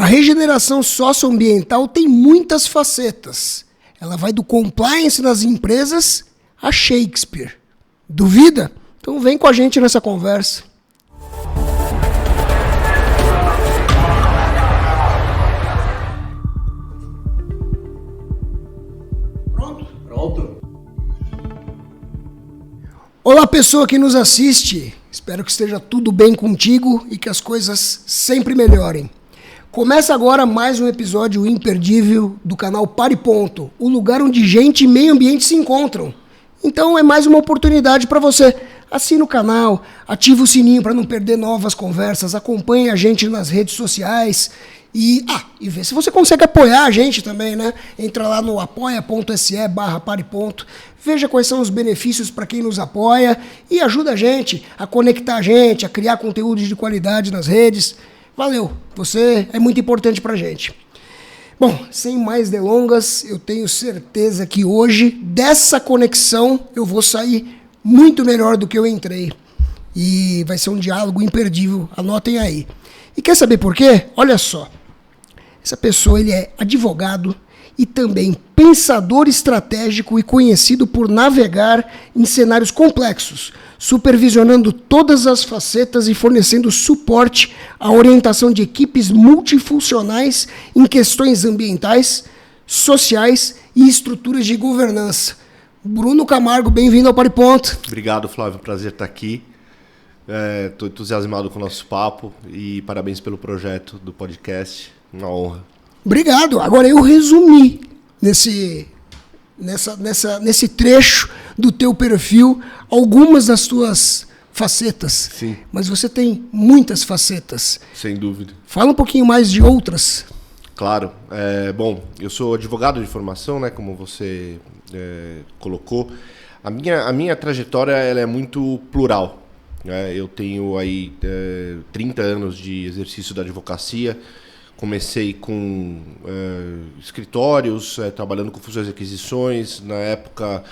regeneração socioambiental tem muitas facetas. Ela vai do compliance nas empresas a Shakespeare. Duvida? Então vem com a gente nessa conversa. Pronto. Olá, pessoa que nos assiste. Espero que esteja tudo bem contigo e que as coisas sempre melhorem. Começa agora mais um episódio imperdível do canal Pare Ponto, o lugar onde gente e meio ambiente se encontram. Então é mais uma oportunidade para você. Assina o canal, ativa o sininho para não perder novas conversas, acompanhe a gente nas redes sociais e vê se você consegue apoiar a gente também, né? Entra lá no apoia.se/pareponto, veja quais são os benefícios para quem nos apoia e ajuda a gente a conectar a gente, a criar conteúdo de qualidade nas redes. Valeu, você é muito importante pra gente. Bom, sem mais delongas, eu tenho certeza que hoje, dessa conexão, eu vou sair muito melhor do que eu entrei. E vai ser um diálogo imperdível, anotem aí. E quer saber por quê? Olha só, essa pessoa ele é advogado e também pensador estratégico e conhecido por navegar em cenários complexos, supervisionando todas as facetas e fornecendo suporte à orientação de equipes multifuncionais em questões ambientais, sociais e estruturas de governança. Bruno Camargo, bem-vindo ao Pare Ponto. Obrigado, Flávio. Prazer estar aqui. Estou entusiasmado com o nosso papo e parabéns pelo projeto do podcast. Uma honra. Obrigado. Agora eu resumi nesse trecho do teu perfil algumas das tuas facetas. Sim. Mas você tem muitas facetas. Sem dúvida. Fala um pouquinho mais de outras. Claro. Bom, eu sou advogado de formação, né, como você colocou. A minha trajetória ela é muito plural. Eu tenho aí 30 anos de exercício da advocacia. Comecei com escritórios, trabalhando com fusões e aquisições. Na época,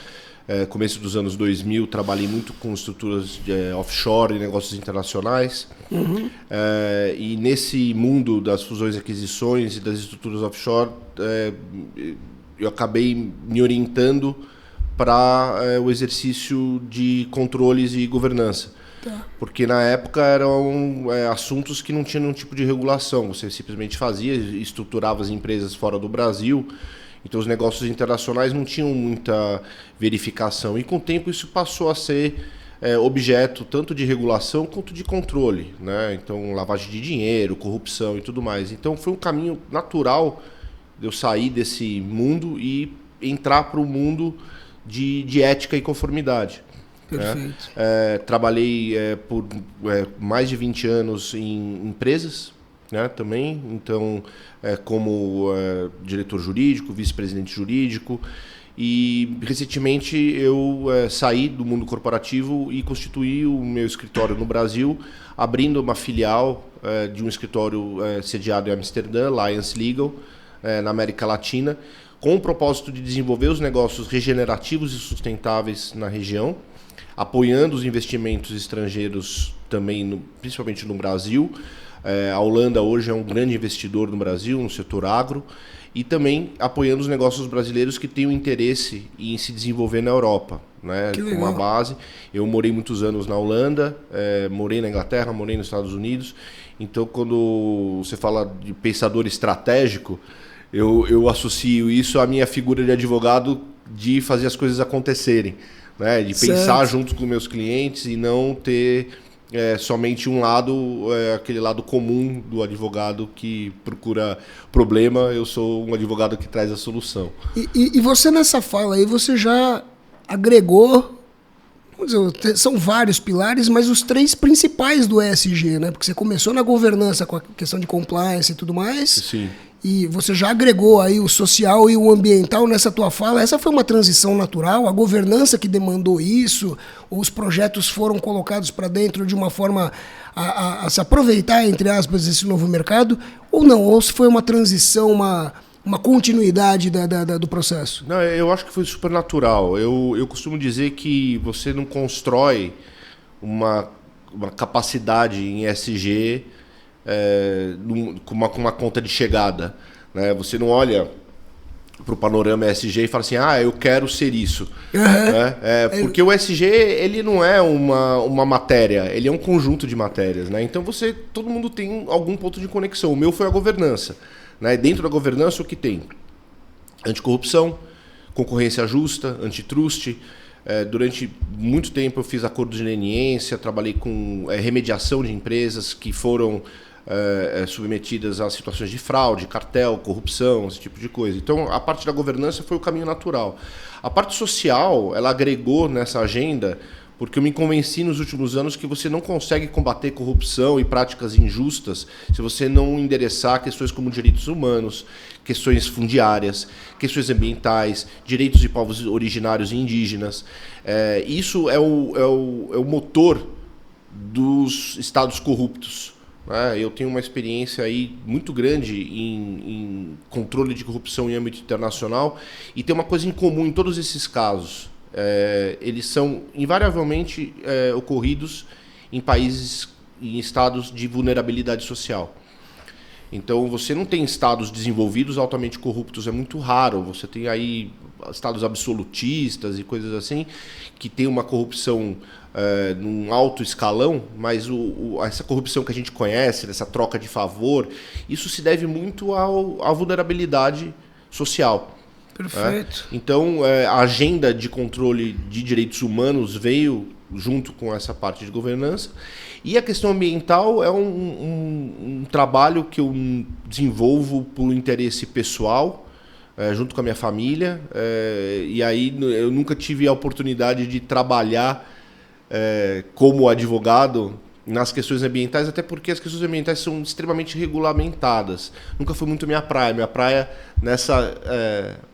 começo dos anos 2000, trabalhei muito com estruturas de offshore e negócios internacionais. Uhum. E nesse mundo das fusões e aquisições e das estruturas offshore, eu acabei me orientando para o exercício de controles e governança. Porque na época eram assuntos que não tinham nenhum tipo de regulação. Você simplesmente fazia, estruturava as empresas fora do Brasil. Então os negócios internacionais não tinham muita verificação. E com o tempo isso passou a ser objeto tanto de regulação quanto de controle, né? Então lavagem de dinheiro, corrupção e tudo mais. Então foi um caminho natural de eu sair desse mundo e entrar para o mundo de ética e conformidade. Perfeito. Trabalhei por mais de 20 anos em empresas, né, também, então como diretor jurídico, vice-presidente jurídico, e recentemente eu saí do mundo corporativo e constituí o meu escritório no Brasil, abrindo uma filial de um escritório sediado em Amsterdã, Lions Legal, na América Latina, com o propósito de desenvolver os negócios regenerativos e sustentáveis na região, apoiando os investimentos estrangeiros também, principalmente no Brasil. A Holanda hoje é um grande investidor no Brasil, no setor agro, e também apoiando os negócios brasileiros que têm o interesse em se desenvolver na Europa, né, com uma base. Eu morei muitos anos na Holanda, morei na Inglaterra, morei nos Estados Unidos. Então, quando você fala de pensador estratégico, eu associo isso à minha figura de advogado de fazer as coisas acontecerem. Né, de pensar junto com meus clientes e não ter somente um lado, aquele lado comum do advogado que procura problema. Eu sou um advogado que traz a solução. E você nessa fala aí, você já agregou, vamos dizer, são vários pilares, mas os 3 principais do ESG, né? Porque você começou na governança com a questão de compliance e tudo mais. Sim. E você já agregou aí o social e o ambiental nessa tua fala. Essa foi uma transição natural? A governança que demandou isso? Ou os projetos foram colocados para dentro de uma forma a se aproveitar, entre aspas, desse novo mercado? Ou não? Ou se foi uma transição, uma continuidade do processo? Não, eu acho que foi super natural. Eu costumo dizer que você não constrói uma capacidade em ESG com uma conta de chegada. Né? Você não olha para o panorama ESG e fala assim, eu quero ser isso. Né? Porque o ESG ele não é uma matéria, ele é um conjunto de matérias. Né? Então todo mundo tem algum ponto de conexão. O meu foi a governança. Né? Dentro da governança o que tem? Anticorrupção, concorrência justa, antitrust. Durante muito tempo eu fiz acordos de leniência, trabalhei com remediação de empresas que foram submetidas a situações de fraude, cartel, corrupção, esse tipo de coisa. Então, a parte da governança foi o caminho natural. A parte social, ela agregou nessa agenda, porque eu me convenci nos últimos anos que você não consegue combater corrupção e práticas injustas se você não endereçar questões como direitos humanos, questões fundiárias, questões ambientais, direitos de povos originários e indígenas. Isso é o motor dos estados corruptos. Eu tenho uma experiência aí muito grande em controle de corrupção em âmbito internacional e tem uma coisa em comum em todos esses casos. Eles são invariavelmente ocorridos em países, em estados de vulnerabilidade social. Então, você não tem estados desenvolvidos altamente corruptos, é muito raro. Você tem aí estados absolutistas e coisas assim, que tem uma corrupção num alto escalão, mas essa corrupção que a gente conhece, essa troca de favor, isso se deve muito à vulnerabilidade social. Perfeito. Então, a agenda de controle de direitos humanos veio junto com essa parte de governança. E a questão ambiental é um trabalho que eu desenvolvo por interesse pessoal, junto com a minha família. E aí eu nunca tive a oportunidade de trabalhar como advogado nas questões ambientais, até porque as questões ambientais são extremamente regulamentadas. Nunca foi muito minha praia. Minha praia, nessa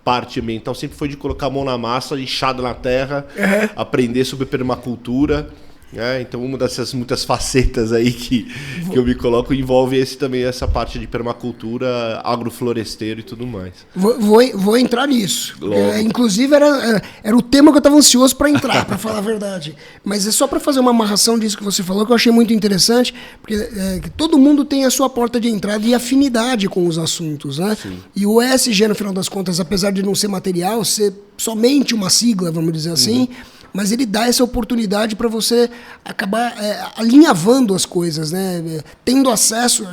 parte ambiental, sempre foi de colocar a mão na massa, enxada na terra, aprender sobre permacultura. Então, uma dessas muitas facetas aí que eu me coloco envolve também essa parte de permacultura, agrofloresteiro e tudo mais. Vou entrar nisso. Inclusive, era o tema que eu estava ansioso para entrar, para falar a verdade. Mas é só para fazer uma amarração disso que você falou, que eu achei muito interessante, porque todo mundo tem a sua porta de entrada e afinidade com os assuntos. Né? E o ESG, no final das contas, apesar de não ser material, ser somente uma sigla, vamos dizer assim, mas ele dá essa oportunidade para você acabar alinhavando as coisas, né? Tendo acesso.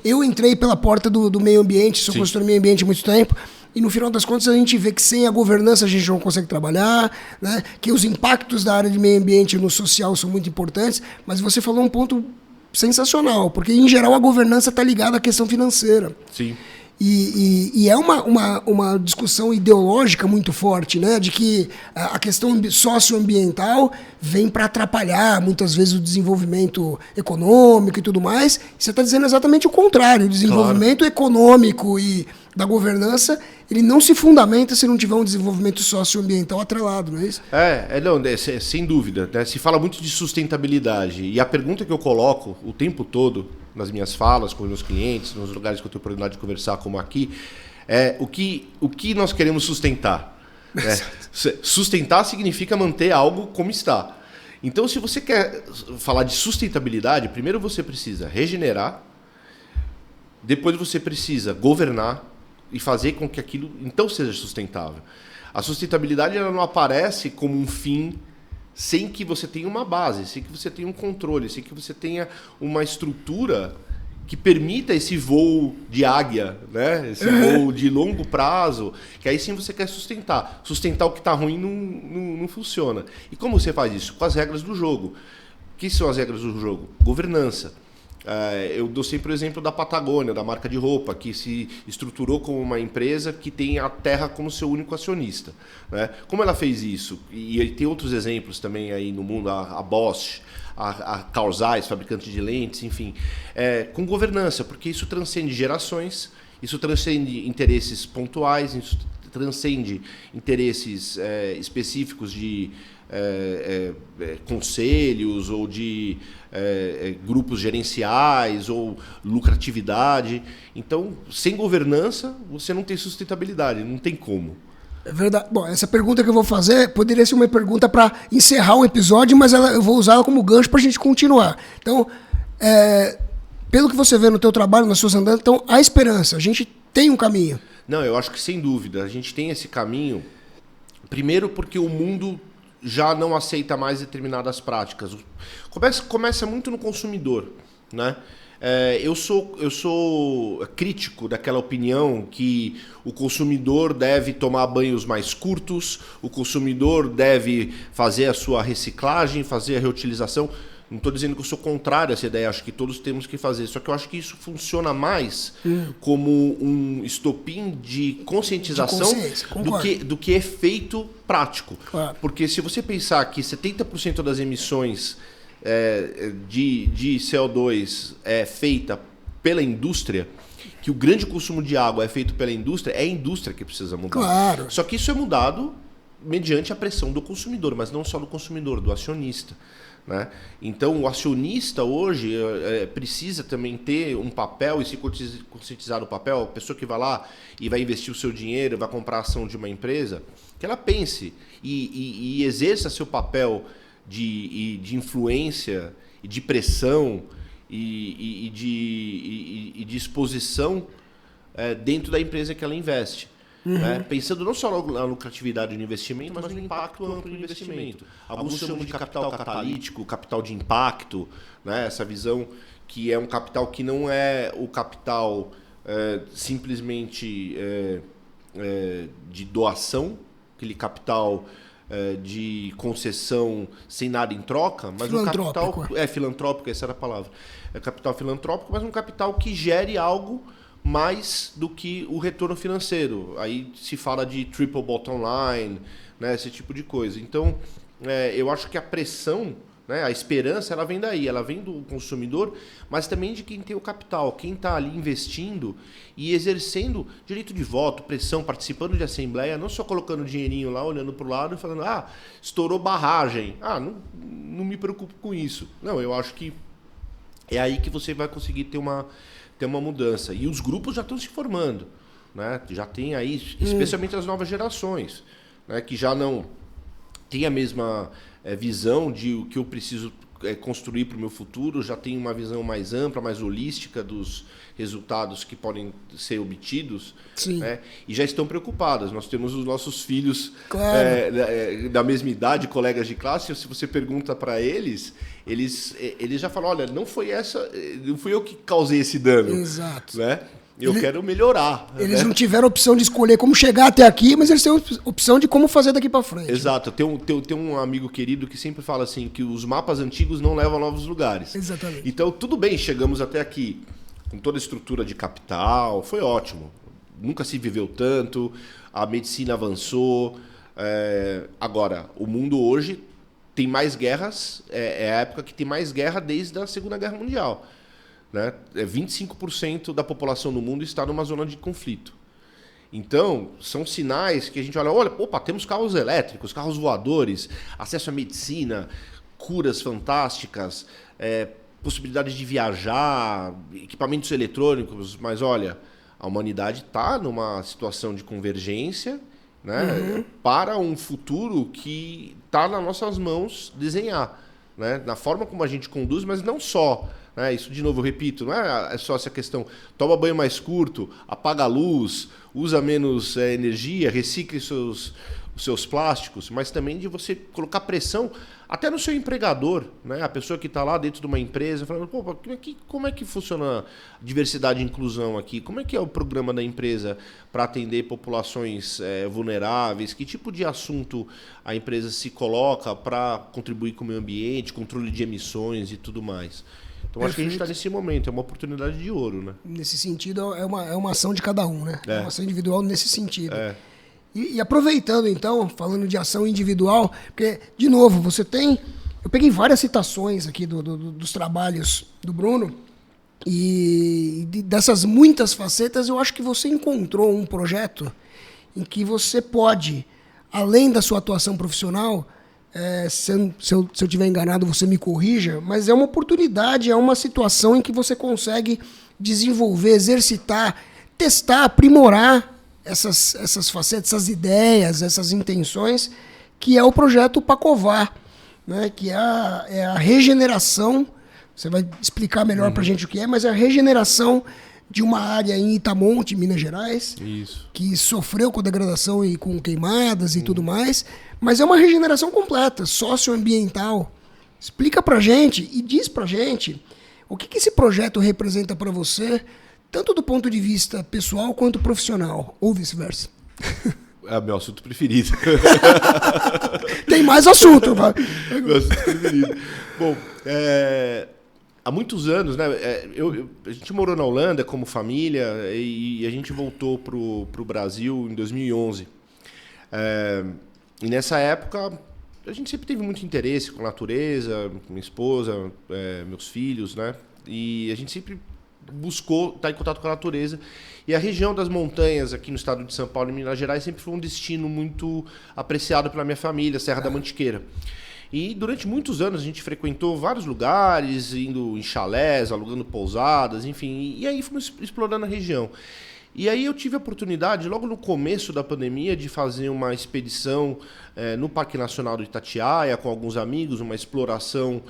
Eu entrei pela porta do meio ambiente, sou consultor de meio ambiente há muito tempo, e no final das contas a gente vê que sem a governança a gente não consegue trabalhar, né? Que os impactos da área de meio ambiente no social são muito importantes, mas você falou um ponto sensacional, porque em geral a governança está ligada à questão financeira. Sim. E é uma discussão ideológica muito forte, né? De que a questão socioambiental vem para atrapalhar muitas vezes o desenvolvimento econômico e tudo mais. Você está dizendo exatamente o contrário. O desenvolvimento econômico e da governança, ele não se fundamenta se não tiver um desenvolvimento socioambiental atrelado, não é isso? Sem dúvida. Né? Se fala muito de sustentabilidade. E a pergunta que eu coloco o tempo todo nas minhas falas com os meus clientes, nos lugares que eu tenho a oportunidade de conversar, como aqui, é o que nós queremos sustentar. Né? Sustentar significa manter algo como está. Então, se você quer falar de sustentabilidade, primeiro você precisa regenerar, depois você precisa governar e fazer com que aquilo então seja sustentável. A sustentabilidade ela não aparece como um fim sem que você tenha uma base, sem que você tenha um controle, sem que você tenha uma estrutura que permita esse voo de águia, né? Esse voo de longo prazo, que aí sim você quer sustentar. Sustentar o que está ruim não funciona. E como você faz isso? Com as regras do jogo. O que são as regras do jogo? Governança. Eu dou sempre o exemplo da Patagônia, da marca de roupa, que se estruturou como uma empresa que tem a terra como seu único acionista. Né? Como ela fez isso? E tem outros exemplos também aí no mundo, a Bosch, a Carl Zeiss, fabricante de lentes, enfim. Com governança, porque isso transcende gerações, isso transcende interesses pontuais, isso transcende interesses específicos de conselhos ou de grupos gerenciais ou lucratividade. Então, sem governança, você não tem sustentabilidade, não tem como. É verdade. Bom, essa pergunta que eu vou fazer poderia ser uma pergunta para encerrar o episódio, mas eu vou usá-la como gancho para a gente continuar. Então, pelo que você vê no teu trabalho, nas suas andanças, então há esperança, a gente tem um caminho. Não, eu acho que sem dúvida, a gente tem esse caminho, primeiro porque o mundo já não aceita mais determinadas práticas. Começa muito no consumidor, né? Eu sou crítico daquela opinião que o consumidor deve tomar banhos mais curtos, o consumidor deve fazer a sua reciclagem, fazer a reutilização. Não estou dizendo que eu sou contrário a essa ideia, acho que todos temos que fazer. Só que eu acho que isso funciona mais como um estopim de conscientização do que efeito prático. Claro. Porque se você pensar que 70% das emissões de CO2 é feita pela indústria, que o grande consumo de água é feito pela indústria, é a indústria que precisa mudar. Claro. Só que isso é mudado mediante a pressão do consumidor, mas não só do consumidor, do acionista. Né? Então, o acionista hoje precisa também ter um papel e se conscientizar do papel. A pessoa que vai lá e vai investir o seu dinheiro, vai comprar a ação de uma empresa, que ela pense e exerça seu papel de influência e de pressão e de exposição dentro da empresa que ela investe. Né? Pensando não só na lucratividade do investimento, mas no impacto amplo do investimento. Alguns chamam de capital catalítico, capital de impacto, né? Essa visão que é um capital que não é o capital simplesmente de doação, aquele capital de concessão sem nada em troca, mas um capital filantrópico, essa era a palavra. É capital filantrópico, mas um capital que gere algo mais do que o retorno financeiro. Aí se fala de triple bottom line, né, esse tipo de coisa. Então, eu acho que a pressão, né, a esperança, ela vem daí, ela vem do consumidor, mas também de quem tem o capital, quem está ali investindo e exercendo direito de voto, pressão, participando de assembleia, não só colocando dinheirinho lá, olhando para o lado e falando, estourou barragem, não me preocupo com isso. Não, eu acho que é aí que você vai conseguir ter uma mudança. E os grupos já estão se formando, né? Já tem aí, especialmente as novas gerações, né? Que já não tem a mesma visão de o que eu preciso construir para o meu futuro, já tem uma visão mais ampla, mais holística dos resultados que podem ser obtidos, né? E já estão preocupadas. Nós temos os nossos filhos da mesma idade, colegas de classe, se você pergunta para eles já falam, olha, não fui eu que causei esse dano. Exato. Né? Eu quero melhorar. Eles não tiveram opção de escolher como chegar até aqui, mas eles têm opção de como fazer daqui para frente. Exato. Tem um amigo querido que sempre fala assim, que os mapas antigos não levam a novos lugares. Exatamente. Então, tudo bem, chegamos até aqui com toda a estrutura de capital, foi ótimo. Nunca se viveu tanto, a medicina avançou. Agora, o mundo hoje tem mais guerras, é a época que tem mais guerra desde a Segunda Guerra Mundial. Né? 25% da população no mundo está numa zona de conflito. Então, são sinais que a gente olha, opa, temos carros elétricos, carros voadores, acesso à medicina, curas fantásticas, possibilidades de viajar, equipamentos eletrônicos, mas olha, a humanidade está numa situação de convergência, né, para um futuro que está nas nossas mãos desenhar, né, na forma como a gente conduz, mas não só. Isso, de novo, eu repito, não é só essa questão, toma banho mais curto, apaga a luz, usa menos energia, recicle os seus plásticos, mas também de você colocar pressão até no seu empregador, né? A pessoa que está lá dentro de uma empresa, falando, como é que funciona a diversidade e inclusão aqui? Como é que é o programa da empresa para atender populações vulneráveis? Que tipo de assunto a empresa se coloca para contribuir com o meio ambiente, controle de emissões e tudo mais? Então, acho que a gente está nesse momento, é uma oportunidade de ouro, né? Nesse sentido, é uma ação de cada um, né? É uma ação individual nesse sentido. E aproveitando, então, falando de ação individual, porque, de novo, você tem... Eu peguei várias citações aqui dos trabalhos do Bruno, e dessas muitas facetas, eu acho que você encontrou um projeto em que você pode, além da sua atuação profissional... Se eu estiver enganado, você me corrija, mas é uma oportunidade, é uma situação em que você consegue desenvolver, exercitar, testar, aprimorar essas facetas, essas ideias, essas intenções, que é o projeto Pacovar, né? Que é a regeneração Você vai explicar melhor pra gente o que é, mas é a regeneração de uma área em Itamonte, Minas Gerais, Isso. que sofreu com degradação e com queimadas e tudo mais, mas é uma regeneração completa, socioambiental. Explica pra gente e diz pra gente o que esse projeto representa pra você, tanto do ponto de vista pessoal quanto profissional, ou vice-versa. É o meu assunto preferido. Tem mais assunto, vai. Meu assunto preferido. Bom, há muitos anos, né? A gente morou na Holanda como família e a gente voltou pro Brasil em 2011. E nessa época a gente sempre teve muito interesse com a natureza, minha esposa, meus filhos, né? E a gente sempre buscou estar em contato com a natureza. E a região das montanhas aqui no estado de São Paulo e Minas Gerais sempre foi um destino muito apreciado pela minha família, Serra da Mantiqueira. E durante muitos anos a gente frequentou vários lugares, indo em chalés, alugando pousadas, enfim. E aí fomos explorando a região. E aí eu tive a oportunidade, logo no começo da pandemia, de fazer uma expedição no Parque Nacional do Itatiaia com alguns amigos, uma exploração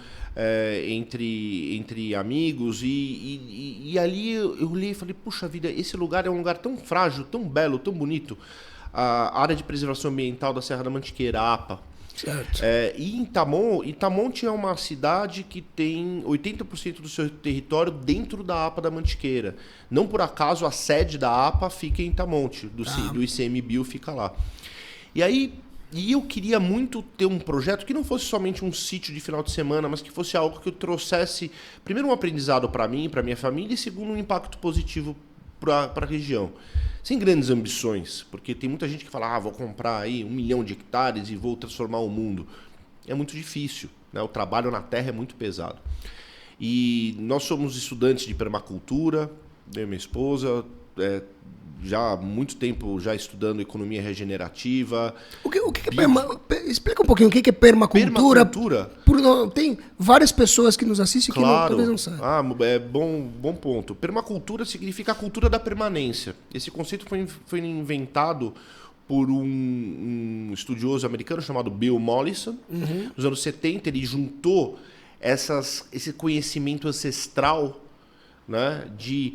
entre amigos. E ali eu olhei e falei, puxa vida, esse lugar é um lugar tão frágil, tão belo, tão bonito. A área de preservação ambiental da Serra da Mantiqueira, a APA. Certo. E Itamonte é uma cidade que tem 80% do seu território dentro da APA da Mantiqueira. Não por acaso a sede da APA fica em Itamonte, do ICMBio fica lá. E eu queria muito ter um projeto que não fosse somente um sítio de final de semana, mas que fosse algo que eu trouxesse, primeiro, um aprendizado para mim, para minha família, e segundo, um impacto positivo para a região. Sem grandes ambições, porque tem muita gente que fala, vou comprar aí 1 milhão de hectares e vou transformar o mundo. É muito difícil, né? O trabalho na terra é muito pesado. E nós somos estudantes de permacultura, eu e minha esposa, já há muito tempo já estudando economia regenerativa. O que é explica um pouquinho o que é permacultura. Tem várias pessoas que nos assistem que talvez não saibam. Bom ponto. Permacultura significa a cultura da permanência. Esse conceito foi inventado por um estudioso americano chamado Bill Mollison. Nos anos 70, ele juntou esse conhecimento ancestral, né, de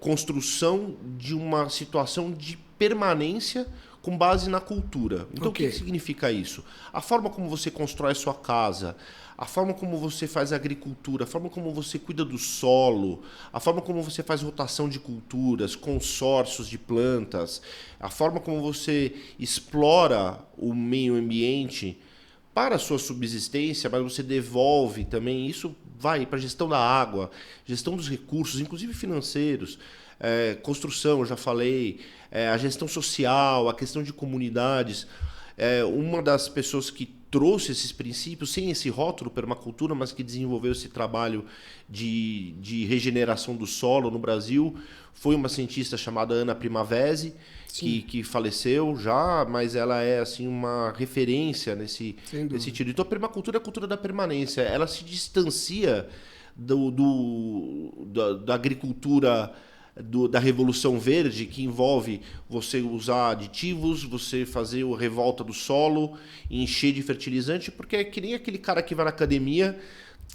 construção de uma situação de permanência com base na cultura. Então, o que significa isso? A forma como você constrói a sua casa, a forma como você faz a agricultura, a forma como você cuida do solo, a forma como você faz rotação de culturas, consórcios de plantas, a forma como você explora o meio ambiente para a sua subsistência, mas você devolve também, isso vai para a gestão da água, gestão dos recursos, inclusive financeiros, construção, eu já falei, a gestão social, a questão de comunidades. Uma das pessoas que trouxe esses princípios, sem esse rótulo permacultura, mas que desenvolveu esse trabalho de regeneração do solo no Brasil, foi uma cientista chamada Ana Primavesi, que faleceu já, mas ela é assim, uma referência nesse sentido. Então a permacultura é a cultura da permanência. Ela se distancia da agricultura da Revolução Verde, que envolve você usar aditivos, você fazer a revolta do solo, encher de fertilizante, porque é que nem aquele cara que vai na academia,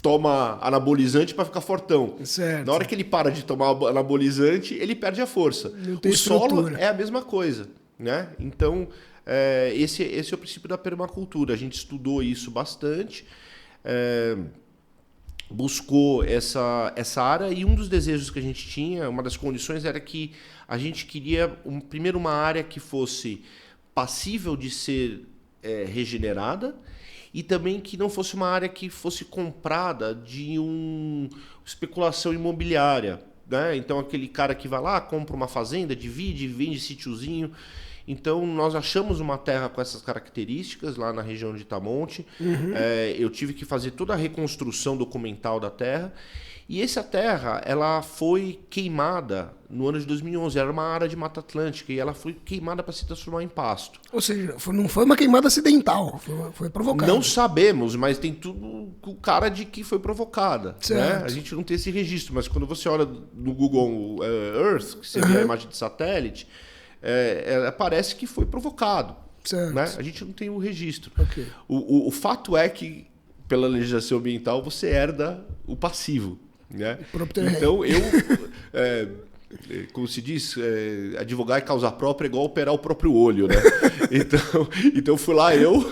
toma anabolizante para ficar fortão. Certo. Na hora que ele para de tomar anabolizante, ele perde a força. O solo é a mesma coisa, né? Então, esse é o princípio da permacultura. A gente estudou isso bastante, buscou essa área, e um dos desejos que a gente tinha, uma das condições, era que a gente queria, primeiro, uma área que fosse passível de ser regenerada, e também que não fosse uma área que fosse comprada de especulação imobiliária, né? Então, aquele cara que vai lá, compra uma fazenda, divide, vende sítiozinho. Então, nós achamos uma terra com essas características lá na região de Itamonte. Eu tive que fazer toda a reconstrução documental da terra. E essa terra, ela foi queimada no ano de 2011. Era uma área de Mata Atlântica e ela foi queimada para se transformar em pasto. Ou seja, não foi uma queimada acidental, foi provocada. Não sabemos, mas tem tudo com cara de que foi provocada. Né? A gente não tem esse registro, mas quando você olha no Google Earth, que você vê a imagem de satélite, parece que foi provocado. Né? A gente não tem o registro. O fato é que pela legislação ambiental, você herda o passivo, né? Então, como se diz, advogar e causa própria é igual operar o próprio olho, né? Então fui lá, eu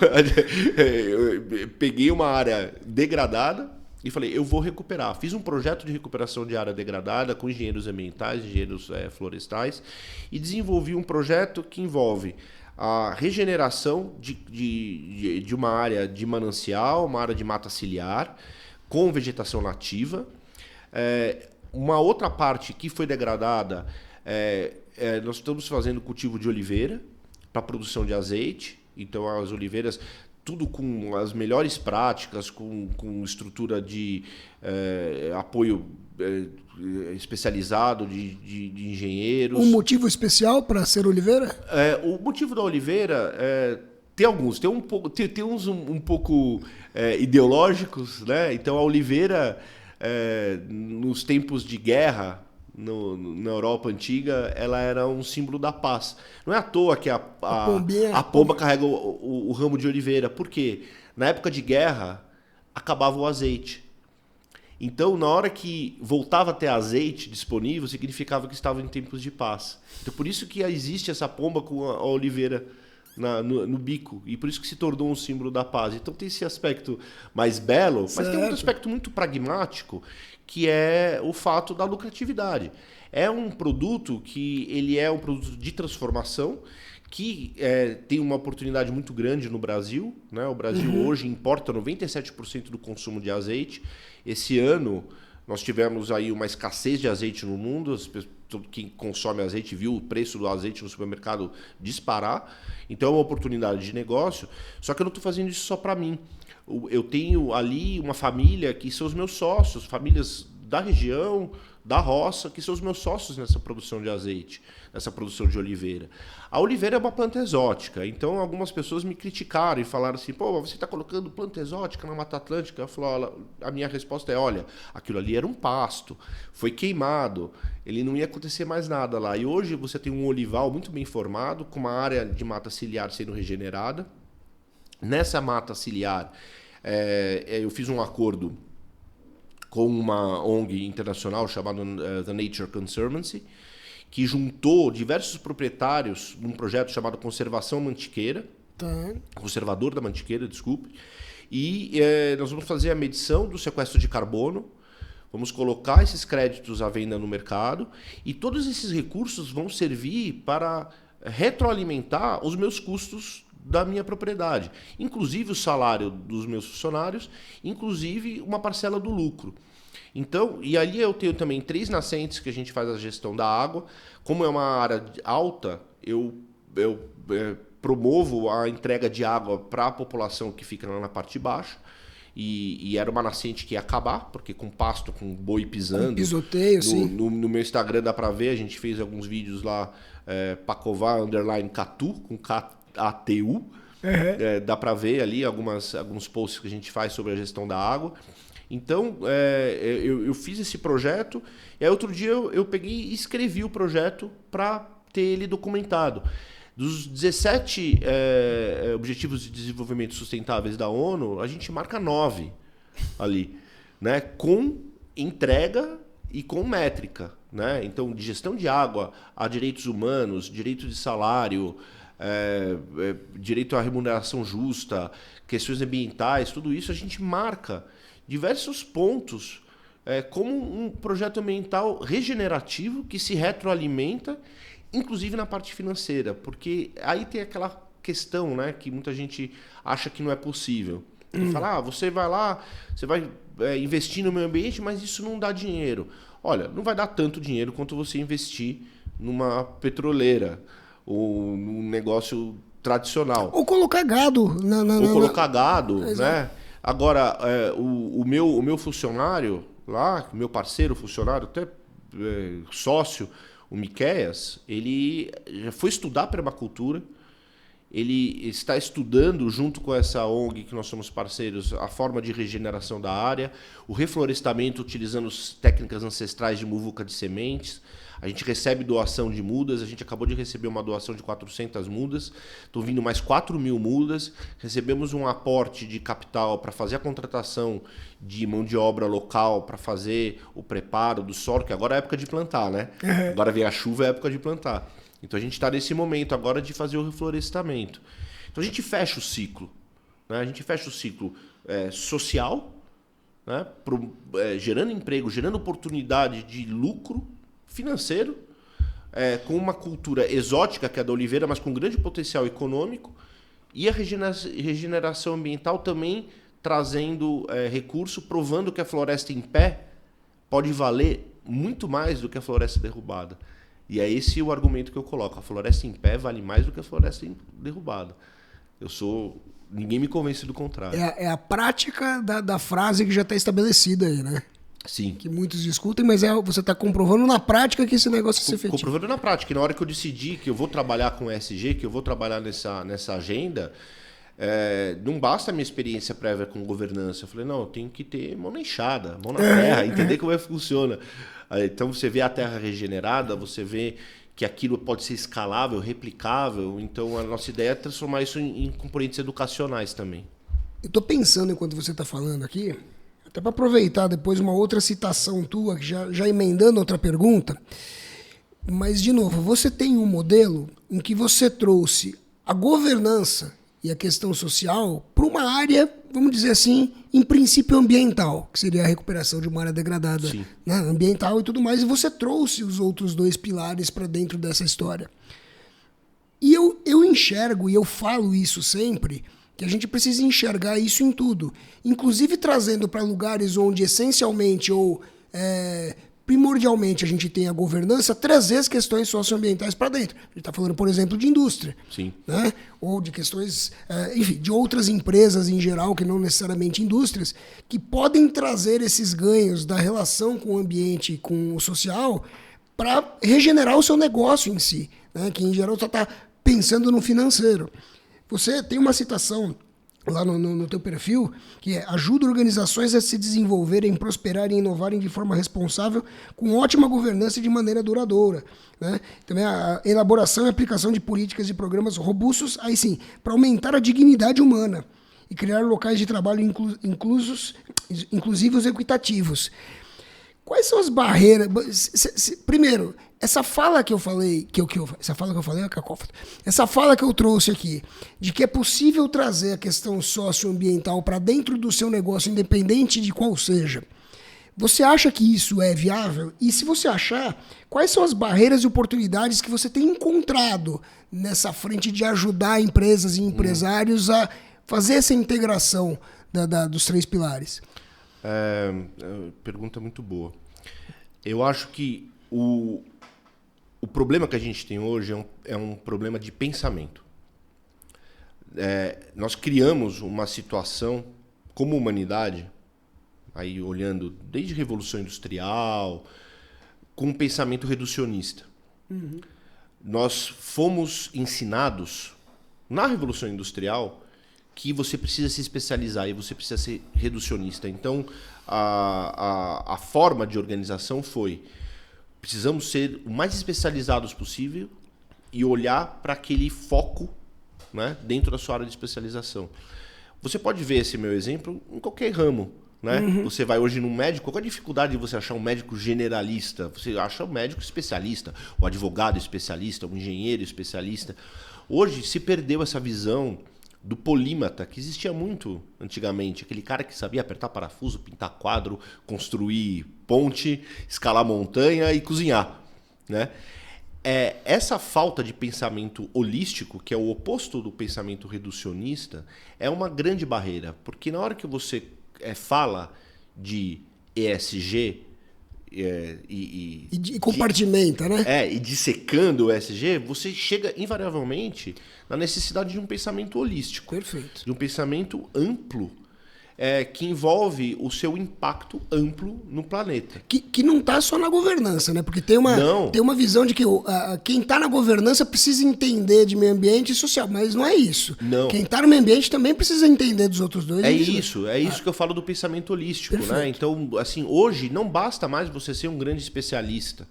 peguei uma área degradada e falei, eu vou recuperar. Fiz um projeto de recuperação de área degradada com engenheiros ambientais, engenheiros florestais, e desenvolvi um projeto que envolve a regeneração de uma área de manancial, uma área de mata ciliar, com vegetação nativa. Uma outra parte que foi degradada, nós estamos fazendo cultivo de oliveira para produção de azeite. Então, as oliveiras, tudo com as melhores práticas, com estrutura de apoio especializado de engenheiros. Um motivo especial para ser oliveira? O motivo da oliveira tem alguns. Tem uns um pouco ideológicos, né? Então, a oliveira, nos tempos de guerra, na Europa antiga, ela era um símbolo da paz. Não é à toa que a pomba carrega o ramo de oliveira. Por quê? Na época de guerra, acabava o azeite. Então, na hora que voltava a ter azeite disponível, significava que estava em tempos de paz. Então, por isso que existe essa pomba com a oliveira no bico, e por isso que se tornou um símbolo da paz. Então tem esse aspecto mais belo, mas tem um aspecto muito pragmático, que é o fato da lucratividade. É um produto que ele é um produto de transformação, que tem uma oportunidade muito grande no Brasil, né? O Brasil hoje importa 97% do consumo de azeite. Esse ano nós tivemos aí uma escassez de azeite no mundo. Quem consome azeite viu o preço do azeite no supermercado disparar. Então é uma oportunidade de negócio. Só que eu não estou fazendo isso só para mim. Eu tenho ali uma família que são os meus sócios, famílias da região, da roça, que são os meus sócios nessa produção de azeite, nessa produção de oliveira. A oliveira é uma planta exótica, então algumas pessoas me criticaram e falaram assim, pô, você está colocando planta exótica na Mata Atlântica? Eu falei, a minha resposta é, olha, aquilo ali era um pasto, foi queimado, ele não ia acontecer mais nada lá. E hoje você tem um olival muito bem formado, com uma área de mata ciliar sendo regenerada. Nessa mata ciliar, eu fiz um acordo com uma ONG internacional chamada The Nature Conservancy, que juntou diversos proprietários num projeto chamado Conservação Mantiqueira, Conservador da Mantiqueira, desculpe, e nós vamos fazer a medição do sequestro de carbono, vamos colocar esses créditos à venda no mercado, e todos esses recursos vão servir para retroalimentar os meus custos da minha propriedade, inclusive o salário dos meus funcionários, inclusive uma parcela do lucro. Então, e ali eu tenho também 3 nascentes que a gente faz a gestão da água. Como é uma área alta, eu promovo a entrega de água para a população que fica lá na parte baixa. E era uma nascente que ia acabar, porque com pasto, com boi pisando. Com pisoteio, sim. No meu Instagram dá para ver, a gente fez alguns vídeos lá, Pacovar_Catu, com KATU. Dá para ver ali alguns posts que a gente faz sobre a gestão da água. Então, eu fiz esse projeto, e aí outro dia eu peguei e escrevi o projeto para ter ele documentado. Dos 17 Objetivos de Desenvolvimento Sustentáveis da ONU, a gente marca 9 ali, né? Com entrega e com métrica, né? Então, de gestão de água a direitos humanos, direito de salário, direito à remuneração justa, questões ambientais, tudo isso a gente marca diversos pontos como um projeto ambiental regenerativo que se retroalimenta, inclusive na parte financeira, porque aí tem aquela questão, né, que muita gente acha que não é possível. Fala, você vai lá, você vai investir no meio ambiente, mas isso não dá dinheiro. Olha, não vai dar tanto dinheiro quanto você investir numa petroleira ou num negócio tradicional. Ou colocar gado. Ou colocar gado, né? Agora, o meu funcionário lá, meu parceiro funcionário, até sócio, o Miqueias, ele já foi estudar permacultura, ele está estudando, junto com essa ONG que nós somos parceiros, a forma de regeneração da área, o reflorestamento utilizando técnicas ancestrais de muvuca de sementes, A gente recebe doação de mudas, a gente acabou de receber uma doação de 400 mudas, estão vindo mais 4.000 mudas, recebemos um aporte de capital para fazer a contratação de mão de obra local, para fazer o preparo do solo, que agora é época de plantar, né? Agora vem a chuva, é época de plantar. Então a gente está nesse momento agora de fazer o reflorestamento. Então a gente fecha o ciclo, né? A gente fecha o ciclo social, né? Gerando emprego, gerando oportunidade de lucro financeiro, com uma cultura exótica, que é a da oliveira, mas com grande potencial econômico, e a regeneração ambiental também trazendo recurso, provando que a floresta em pé pode valer muito mais do que a floresta derrubada. E é esse o argumento que eu coloco. A floresta em pé vale mais do que a floresta derrubada. Ninguém me convence do contrário. É a prática da frase que já está estabelecida aí, né? Sim. Que muitos discutem, mas você está comprovando na prática que esse negócio se efetiva. Comprovando na prática. E na hora que eu decidi que eu vou trabalhar com ESG, que eu vou trabalhar nessa agenda, não basta a minha experiência prévia com governança. Eu falei, não, eu tenho que ter mão na enxada, mão na terra, entender como funciona. Então você vê a terra regenerada, você vê que aquilo pode ser escalável, replicável. Então a nossa ideia é transformar isso em componentes educacionais também. Eu estou pensando enquanto você está falando aqui, até para aproveitar depois uma outra citação tua, já emendando outra pergunta. Mas, de novo, você tem um modelo em que você trouxe a governança e a questão social para uma área, vamos dizer assim, em princípio ambiental, que seria a recuperação de uma área degradada, né, ambiental e tudo mais, e você trouxe os outros dois pilares para dentro dessa história. E eu enxergo, e eu falo isso sempre, que a gente precisa enxergar isso em tudo, inclusive trazendo para lugares onde essencialmente ou primordialmente a gente tem a governança, trazer as questões socioambientais para dentro. A gente está falando, por exemplo, de indústria. Sim. Né? Ou de questões, enfim, de outras empresas em geral, que não necessariamente indústrias, que podem trazer esses ganhos da relação com o ambiente e com o social para regenerar o seu negócio em si, né? Que em geral só está pensando no financeiro. Você tem uma citação lá no teu perfil, que ajuda organizações a se desenvolverem, prosperarem e inovarem de forma responsável, com ótima governança e de maneira duradoura. Né? Também a elaboração e aplicação de políticas e programas robustos, aí sim, para aumentar a dignidade humana e criar locais de trabalho inclusivos e equitativos. Quais são as barreiras? Primeiro, essa fala que eu falei, essa fala que eu trouxe aqui, de que é possível trazer a questão socioambiental para dentro do seu negócio, independente de qual seja, você acha que isso é viável? E se você achar, quais são as barreiras e oportunidades que você tem encontrado nessa frente de ajudar empresas e empresários a fazer essa integração dos três pilares? Pergunta muito boa. Eu acho que o problema que a gente tem hoje é um problema de pensamento. Nós criamos uma situação como humanidade, aí olhando desde a Revolução Industrial, com um pensamento reducionista. Uhum. Nós fomos ensinados na Revolução Industrial que você precisa se especializar e você precisa ser reducionista. Então, a forma de organização foi: precisamos ser o mais especializados possível e olhar para aquele foco, né, dentro da sua área de especialização. Você pode ver esse meu exemplo em qualquer ramo. Né? Uhum. Você vai hoje num médico, qual é a dificuldade de você achar um médico generalista? Você acha um médico especialista, o advogado especialista, o engenheiro especialista. Hoje se perdeu essa visão do polímata, que existia muito antigamente. Aquele cara que sabia apertar parafuso, pintar quadro, construir ponte, escalar montanha e cozinhar. Né? Essa falta de pensamento holístico, que é o oposto do pensamento reducionista, é uma grande barreira. Porque na hora que você fala de ESG e compartimenta, né? E dissecando o ESG, você chega invariavelmente na necessidade de um pensamento holístico. Perfeito. De um pensamento amplo, que envolve o seu impacto amplo no planeta. Que não está só na governança, né? Porque tem uma visão de que quem está na governança precisa entender de meio ambiente e social, mas não é isso. Não. Quem está no meio ambiente também precisa entender dos outros dois. É isso que eu falo do pensamento holístico. Né? Então, assim, hoje não basta mais você ser um grande especialista.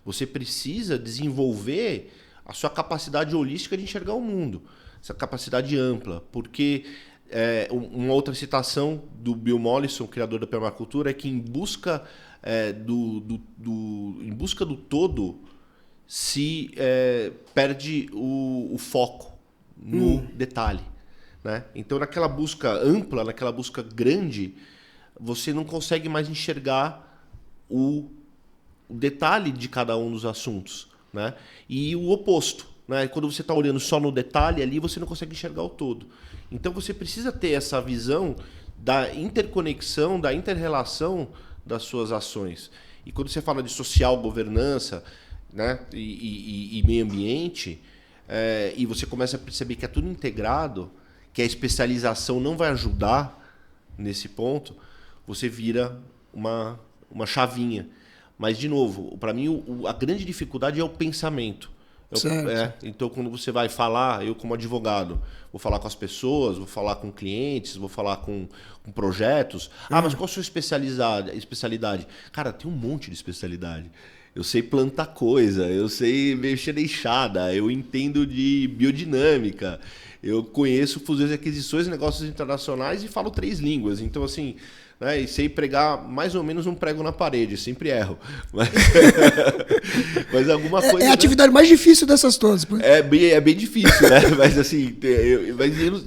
Você precisa desenvolver a sua capacidade holística de enxergar o mundo, essa capacidade ampla, porque uma outra citação do Bill Mollison, criador da permacultura, é que em busca do todo se perde o foco no detalhe, né? Então, naquela busca ampla, naquela busca grande, você não consegue mais enxergar o detalhe de cada um dos assuntos, né? E o oposto, né? Quando você está olhando só no detalhe ali, você não consegue enxergar o todo. Então você precisa ter essa visão da interconexão, da inter-relação das suas ações. E quando você fala de social governança, né? e meio ambiente, e você começa a perceber que é tudo integrado, que a especialização não vai ajudar nesse ponto, você vira uma chavinha. Mas, de novo, para mim, a grande dificuldade é o pensamento. Então, quando você vai falar, eu como advogado, vou falar com as pessoas, vou falar com clientes, vou falar com projetos. Mas qual a sua especialidade? Cara, tem um monte de especialidade. Eu sei plantar coisa, eu sei mexer na enxada, eu entendo de biodinâmica, eu conheço fusões e aquisições, negócios internacionais e falo 3 línguas. Então, assim... né? E sei pregar mais ou menos um prego na parede, sempre erro. Mas alguma coisa. É a atividade mais difícil dessas todas. É bem difícil, né? Mas assim,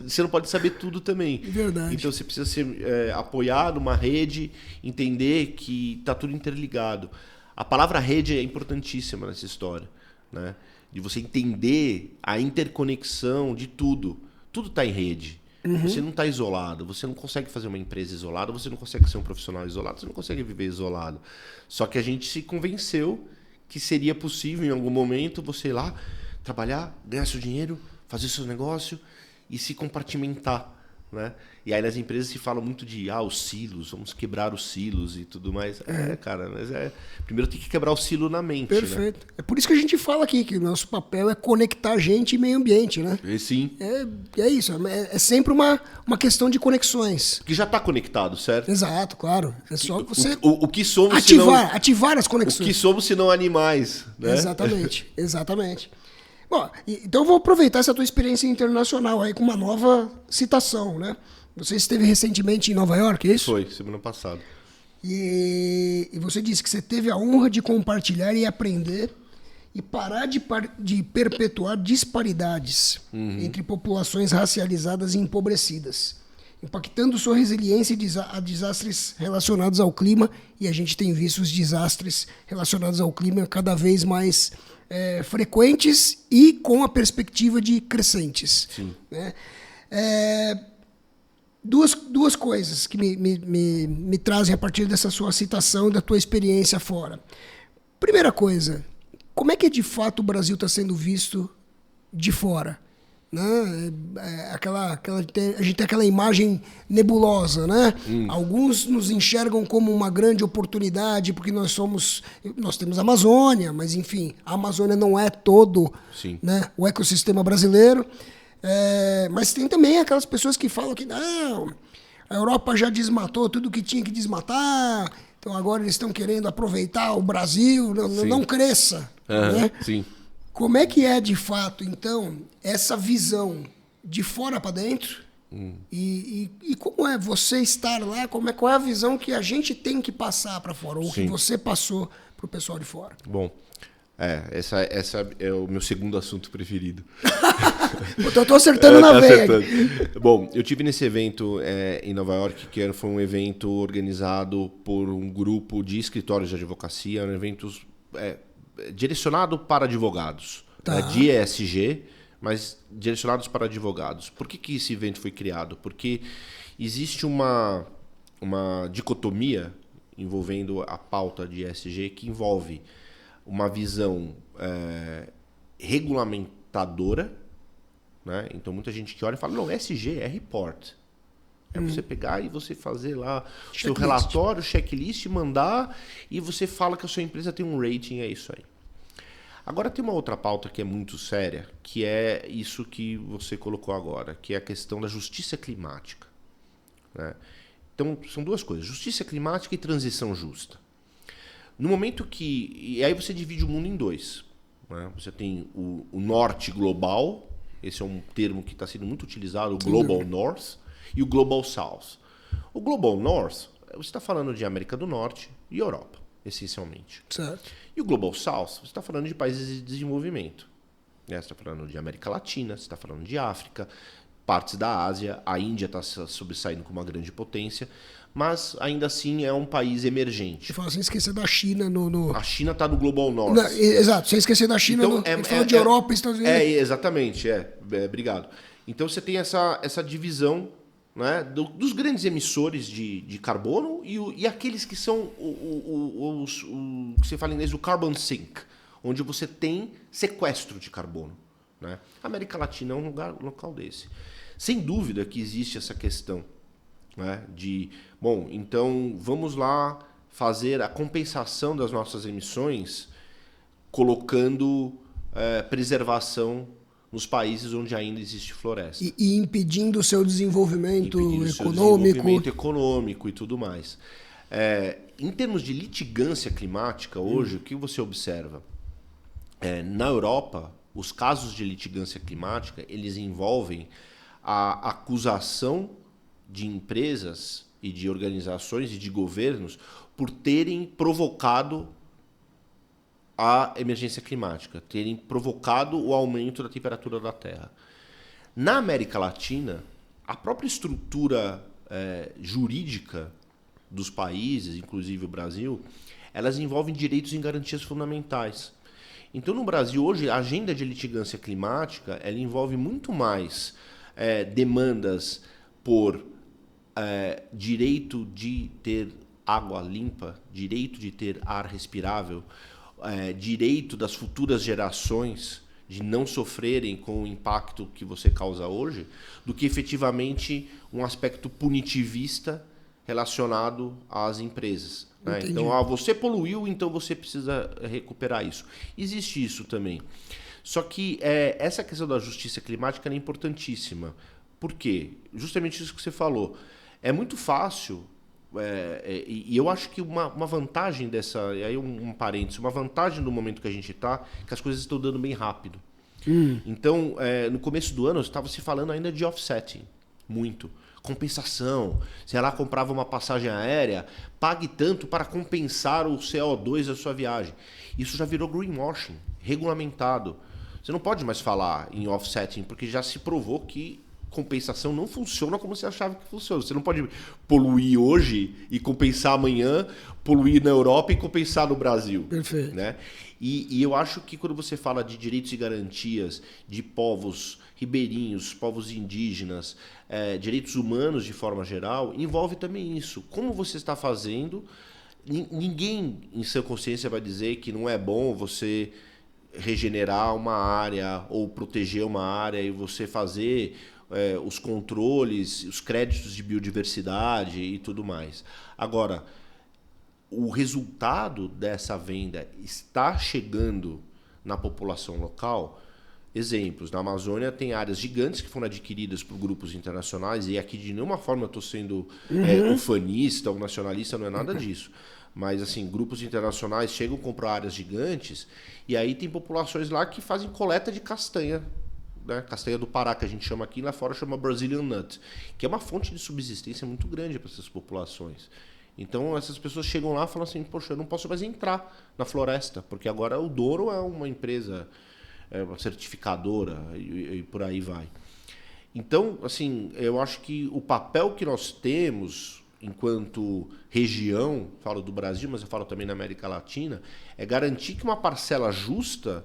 você não pode saber tudo também. Verdade. Então você precisa ser apoiado numa rede, entender que está tudo interligado. A palavra rede é importantíssima nessa história, né? De você entender a interconexão de tudo. Tudo está em rede. Você não está isolado, você não consegue fazer uma empresa isolada, você não consegue ser um profissional isolado, você não consegue viver isolado. Só que a gente se convenceu que seria possível em algum momento você ir lá, trabalhar, ganhar seu dinheiro, fazer seu negócio e se compartimentar, né? E aí nas empresas se fala muito de os silos, vamos quebrar os silos e tudo mais. Cara, mas primeiro tem que quebrar o silo na mente. Perfeito. Né? É por isso que a gente fala aqui que o nosso papel é conectar gente e meio ambiente, né? Sim. É isso, é sempre uma questão de conexões. Que já está conectado, certo? Exato, claro. É só você o que somos ativar as conexões. O que somos se não animais, né? Exatamente. Bom, então eu vou aproveitar essa tua experiência internacional aí com uma nova citação, né? Você esteve recentemente em Nova York, é isso? Foi, semana passada. E você disse que você teve a honra de compartilhar e aprender e parar de perpetuar disparidades entre populações racializadas e empobrecidas, impactando sua resiliência a desastres relacionados ao clima, e a gente tem visto os desastres relacionados ao clima cada vez mais frequentes e com a perspectiva de crescentes. Sim. Né? Duas coisas que me trazem a partir dessa sua citação e da tua experiência fora. Primeira coisa, como é que de fato o Brasil está sendo visto de fora? Né? A gente tem aquela imagem nebulosa, né? Alguns nos enxergam como uma grande oportunidade porque nós temos a Amazônia, mas enfim, a Amazônia não é todo, né, o ecossistema brasileiro. Mas tem também aquelas pessoas que falam que não, a Europa já desmatou tudo que tinha que desmatar, então agora eles estão querendo aproveitar o Brasil, não cresça. Né? Sim. Como é que é, de fato, então, essa visão de fora para dentro? E como é você estar lá? Qual é a visão que a gente tem que passar para fora? Ou que você passou para o pessoal de fora? Bom, essa é o meu segundo assunto preferido. Eu tô acertando na veia. Bom, eu tive nesse evento em Nova York, que foi um evento organizado por um grupo de escritórios de advocacia, um evento direcionado para advogados, de ESG, mas direcionados para advogados. Por que esse evento foi criado? Porque existe uma dicotomia envolvendo a pauta de ESG que envolve uma visão regulamentadora, né? Então muita gente que olha e fala, não, ESG é report. É você pegar e você fazer lá o seu relatório, checklist, mandar, e você fala que a sua empresa tem um rating, é isso aí. Agora tem uma outra pauta que é muito séria, que é isso que você colocou agora, que é a questão da justiça climática. Né? Então, são duas coisas, justiça climática e transição justa. No momento que... E aí você divide o mundo em dois. Né? Você tem o norte global, esse é um termo que está sendo muito utilizado, o Global North, e o Global South. O Global North, você está falando de América do Norte e Europa, essencialmente. Certo. E o Global South, você está falando de países de desenvolvimento. Né? Você está falando de América Latina, você está falando de África, partes da Ásia, a Índia está sobressaindo como uma grande potência, mas ainda assim é um país emergente. Você fala sem esquecer da China A China está no Global North. Exato, sem esquecer da China. Então, Falando de Europa e Estados Unidos. Exatamente, obrigado. Então você tem essa divisão, né, dos grandes emissores de carbono e aqueles que são o que você fala em inglês, o carbon sink, onde você tem sequestro de carbono. Né? A América Latina é um local desse. Sem dúvida que existe essa questão, né, bom, então vamos lá fazer a compensação das nossas emissões colocando preservação nos países onde ainda existe floresta. E impedindo o seu desenvolvimento econômico E tudo mais. Em termos de litigância climática, hoje, o que você observa? Na Europa, os casos de litigância climática, eles envolvem a acusação de empresas e de organizações e de governos por terem provocado a emergência climática, terem provocado o aumento da temperatura da Terra. Na América Latina, a própria estrutura jurídica dos países, inclusive o Brasil, elas envolvem direitos e garantias fundamentais. Então, no Brasil, hoje, a agenda de litigância climática ela envolve muito mais demandas por direito de ter água limpa, direito de ter ar respirável, direito das futuras gerações de não sofrerem com o impacto que você causa hoje, do que efetivamente um aspecto punitivista relacionado às empresas. Né? Então, você poluiu, então você precisa recuperar isso. Existe isso também. Só que essa questão da justiça climática é importantíssima. Por quê? Justamente isso que você falou. É muito fácil, e eu acho que uma vantagem dessa... E aí um parênteses, uma vantagem do momento que a gente está, que as coisas estão dando bem rápido. Então, no começo do ano, estava se falando ainda de offsetting, muito. Compensação. Se ela comprava uma passagem aérea, pague tanto para compensar o CO2 da sua viagem. Isso já virou greenwashing, regulamentado. Você não pode mais falar em offsetting, porque já se provou que compensação não funciona como você achava que funciona. Você não pode poluir hoje e compensar amanhã, poluir na Europa e compensar no Brasil. Perfeito. Né? E eu acho que quando você fala de direitos e garantias de povos ribeirinhos, povos indígenas, direitos humanos de forma geral, envolve também isso. Como você está fazendo, ninguém em sua consciência vai dizer que não é bom você regenerar uma área ou proteger uma área e você fazer os controles, os créditos de biodiversidade e tudo mais. Agora, o resultado dessa venda está chegando na população local. Exemplos, na Amazônia tem áreas gigantes que foram adquiridas por grupos internacionais, e aqui de nenhuma forma eu estou sendo ufanista ou nacionalista, não é nada disso. Mas assim, grupos internacionais chegam a comprar áreas gigantes, e aí tem populações lá que fazem coleta de castanha, né? Castanha do Pará, que a gente chama aqui, lá fora chama Brazilian Nut, que é uma fonte de subsistência muito grande para essas populações. Então essas pessoas chegam lá e falam assim, poxa, eu não posso mais entrar na floresta, porque agora o dono é uma empresa, uma certificadora e por aí vai. Então, assim, eu acho que o papel que nós temos enquanto região, falo do Brasil, mas eu falo também na América Latina, é garantir que uma parcela justa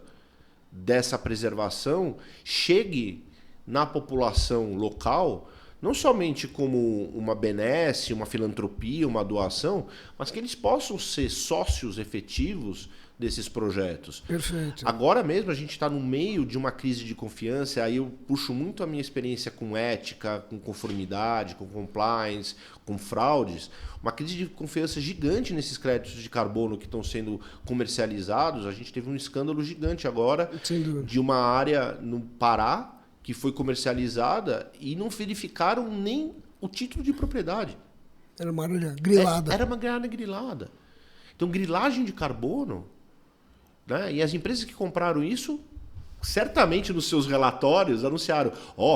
dessa preservação chegue na população local, não somente como uma benesse, uma filantropia, uma doação, mas que eles possam ser sócios efetivos desses projetos. Perfeito. Agora mesmo a gente está no meio de uma crise de confiança, aí eu puxo muito a minha experiência com ética, com conformidade, com compliance, com fraudes, uma crise de confiança gigante nesses créditos de carbono que estão sendo comercializados. A gente teve um escândalo gigante agora de uma área no Pará que foi comercializada e não verificaram nem o título de propriedade. Era uma área grilada. Era uma área grilada. Então, grilagem de carbono, né? E as empresas que compraram isso, certamente nos seus relatórios anunciaram,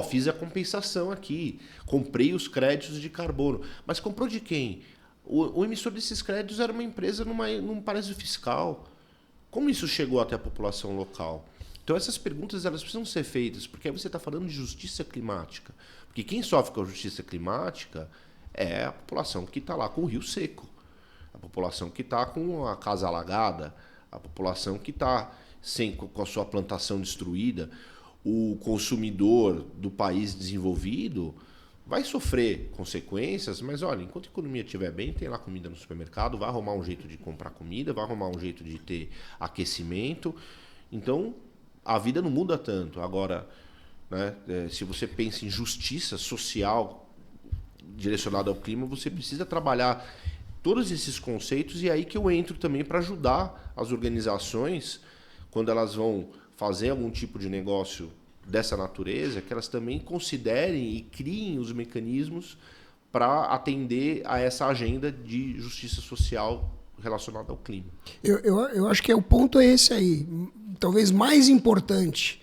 fiz a compensação aqui, comprei os créditos de carbono. Mas comprou de quem? O emissor desses créditos era uma empresa num paraíso fiscal. Como isso chegou até a população local? Então essas perguntas elas precisam ser feitas, porque aí você está falando de justiça climática. Porque quem sofre com a justiça climática é a população que está lá com o rio seco, a população que está com a casa alagada, a população que está com a sua plantação destruída. O consumidor do país desenvolvido vai sofrer consequências, mas olha, enquanto a economia estiver bem, tem lá comida no supermercado, vai arrumar um jeito de comprar comida, vai arrumar um jeito de ter aquecimento. Então, a vida não muda tanto. Agora, né, se você pensa em justiça social direcionada ao clima, você precisa trabalhar todos esses conceitos, e é aí que eu entro também para ajudar as organizações, quando elas vão fazer algum tipo de negócio dessa natureza, que elas também considerem e criem os mecanismos para atender a essa agenda de justiça social relacionada ao clima. Eu acho que o ponto é esse aí. Talvez mais importante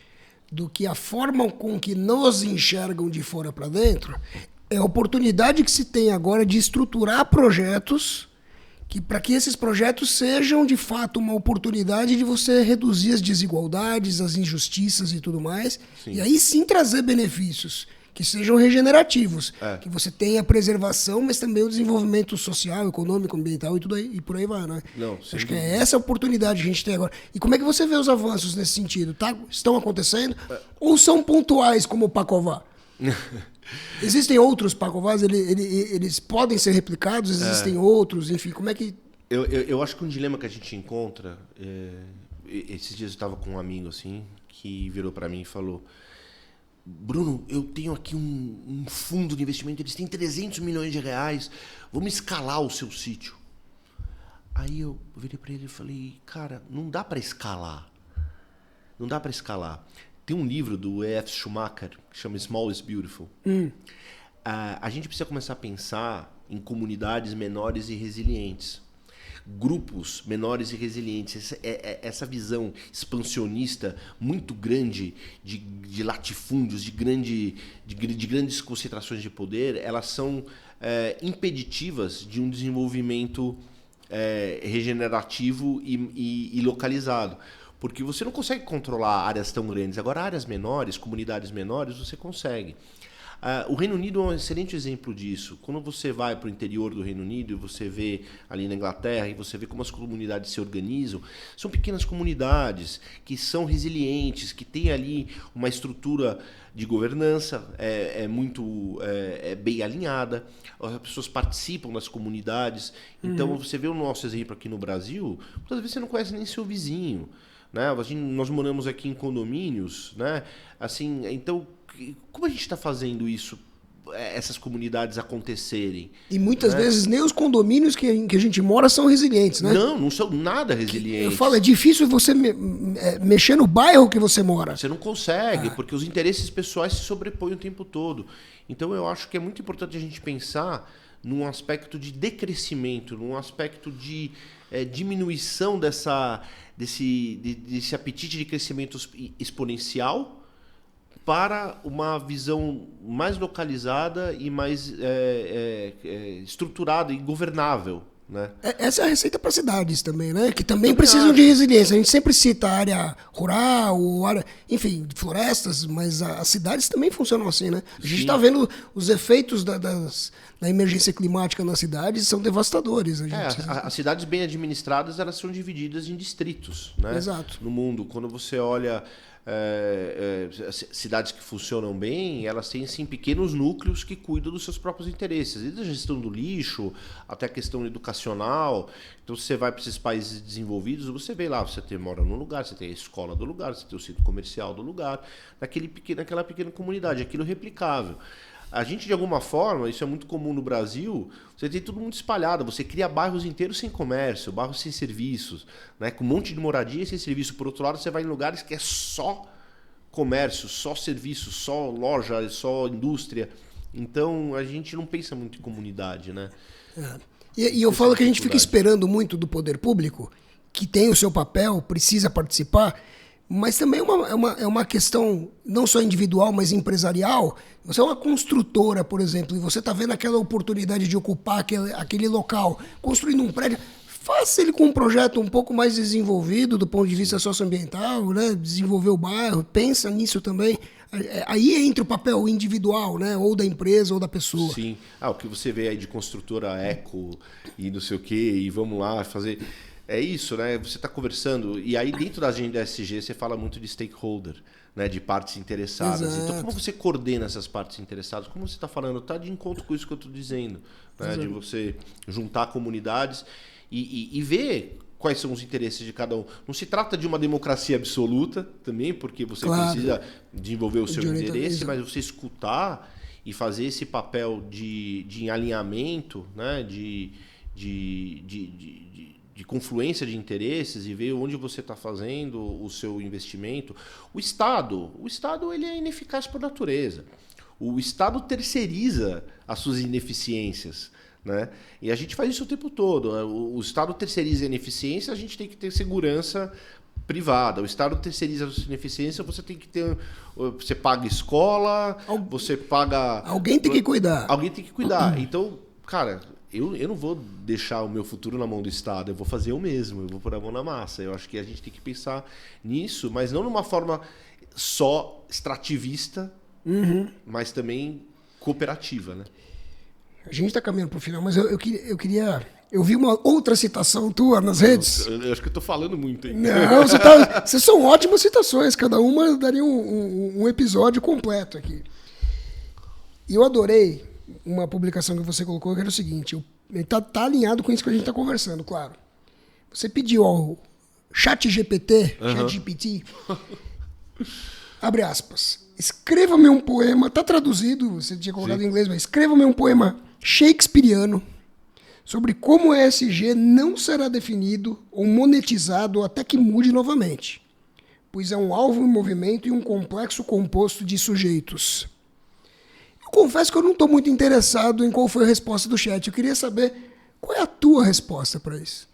do que a forma com que nos enxergam de fora para dentro é a oportunidade que se tem agora de estruturar projetos para que esses projetos sejam de fato uma oportunidade de você reduzir as desigualdades, as injustiças e tudo mais. Sim. E aí sim trazer benefícios que sejam regenerativos, que você tenha a preservação, mas também o desenvolvimento social, econômico, ambiental e tudo aí, e por aí vai, né? Não, acho que é essa a oportunidade que a gente tem agora. E como é que você vê os avanços nesse sentido? Estão acontecendo? Ou são pontuais como o Pacová? Existem outros Pacovás? Eles podem ser replicados? Existem outros? Enfim, como é que... Eu acho que um dilema que a gente encontra... esses dias eu estava com um amigo assim, que virou para mim e falou: Bruno, eu tenho aqui um fundo de investimento, eles têm 300 milhões de reais, vamos escalar o seu sítio. Aí eu virei para ele e falei: cara, não dá para escalar. Não dá para escalar. Tem um livro do E.F. Schumacher que chama Small is Beautiful. A gente precisa começar a pensar em comunidades menores e resilientes. Grupos menores e resilientes. Essa visão expansionista muito grande de latifúndios, de grandes concentrações de poder, elas são impeditivas de um desenvolvimento regenerativo e localizado. Porque você não consegue controlar áreas tão grandes. Agora, áreas menores, comunidades menores, você consegue. O Reino Unido é um excelente exemplo disso. Quando você vai para o interior do Reino Unido e você vê ali na Inglaterra e você vê como as comunidades se organizam, são pequenas comunidades que são resilientes, que têm ali uma estrutura de governança muito bem alinhada, as pessoas participam das comunidades. Então, você vê o nosso exemplo aqui no Brasil, muitas vezes você não conhece nem seu vizinho. Né? Nós moramos aqui em condomínios, né? Assim, então, como a gente está fazendo isso, essas comunidades acontecerem? E muitas vezes nem os condomínios que a gente mora são resilientes, né? Não são nada resilientes. Eu falo, é difícil você mexer no bairro que você mora. Você não consegue, porque os interesses pessoais se sobrepõem o tempo todo. Então eu acho que é muito importante a gente pensar num aspecto de decrescimento, num aspecto de diminuição desse apetite de crescimento exponencial para uma visão mais localizada e mais estruturada e governável. Né? Essa é a receita para cidades também, né? Que também precisam de resiliência. A gente sempre cita a área rural, área, enfim, florestas, mas as cidades também funcionam assim, né? A gente está vendo os efeitos da emergência climática nas cidades são devastadores. As cidades bem administradas, elas são divididas em distritos, né? Exato. No mundo. Quando você olha cidades que funcionam bem, elas têm sim pequenos núcleos que cuidam dos seus próprios interesses, desde a gestão do lixo até a questão educacional. Então, você vai para esses países desenvolvidos, você vê lá, você mora num lugar, você tem a escola do lugar, você tem o centro comercial do lugar, naquela pequena comunidade, aquilo replicável. A gente, de alguma forma, isso é muito comum no Brasil, você tem tudo muito espalhado, você cria bairros inteiros sem comércio, bairros sem serviços, né, com um monte de moradia e sem serviço. Por outro lado, você vai em lugares que é só comércio, só serviço, só loja, só indústria. Então, a gente não pensa muito em comunidade, né? E eu falo que a gente fica esperando muito do poder público, que tem o seu papel, precisa participar, mas também é uma questão não só individual, mas empresarial. Você é uma construtora, por exemplo, e você está vendo aquela oportunidade de ocupar aquele local, construindo um prédio. Faça ele com um projeto um pouco mais desenvolvido do ponto de vista socioambiental, né? Desenvolver o bairro, pensa nisso também. Aí entra o papel individual, né? Ou da empresa ou da pessoa. Sim. O que você vê aí de construtora eco e não sei o quê, e vamos lá fazer... É isso, né? Você está conversando, e aí dentro da agenda SG você fala muito de stakeholder, né? De partes interessadas. Exato. Então, como você coordena essas partes interessadas? Como você está falando? Está de encontro com isso que eu estou dizendo, né? De você juntar comunidades e ver quais são os interesses de cada um. Não se trata de uma democracia absoluta também, porque você precisa desenvolver o seu interesse, mas você escutar e fazer esse papel de alinhamento, né? De confluência de interesses e ver onde você está fazendo o seu investimento. O Estado ele é ineficaz por natureza. O Estado terceiriza as suas ineficiências, né? E a gente faz isso o tempo todo. O Estado terceiriza a ineficiência, a gente tem que ter segurança privada. O Estado terceiriza a sua ineficiência, você tem que ter... Você paga escola, você paga... Alguém tem que cuidar. Alguém tem que cuidar. Então, cara... Eu não vou deixar o meu futuro na mão do Estado, eu vou fazer eu mesmo, eu vou pôr a mão na massa. Eu acho que a gente tem que pensar nisso, mas não numa forma só extrativista, mas também cooperativa, né? A gente está caminhando para o final, mas eu queria... Eu vi uma outra citação tua nas redes. Eu acho que eu estou falando muito, hein? Não, vocês são ótimas citações, cada uma daria um episódio completo aqui. E eu adorei uma publicação que você colocou, que era o seguinte, ele tá alinhado com isso que a gente está conversando, claro. Você pediu ao ChatGPT, abre aspas, escreva-me um poema, tá traduzido, você tinha colocado em inglês, mas escreva-me um poema shakespeariano sobre como o ESG não será definido ou monetizado até que mude novamente, pois é um alvo em movimento e um complexo composto de sujeitos. Eu confesso que eu não estou muito interessado em qual foi a resposta do chat. Eu queria saber qual é a tua resposta para isso.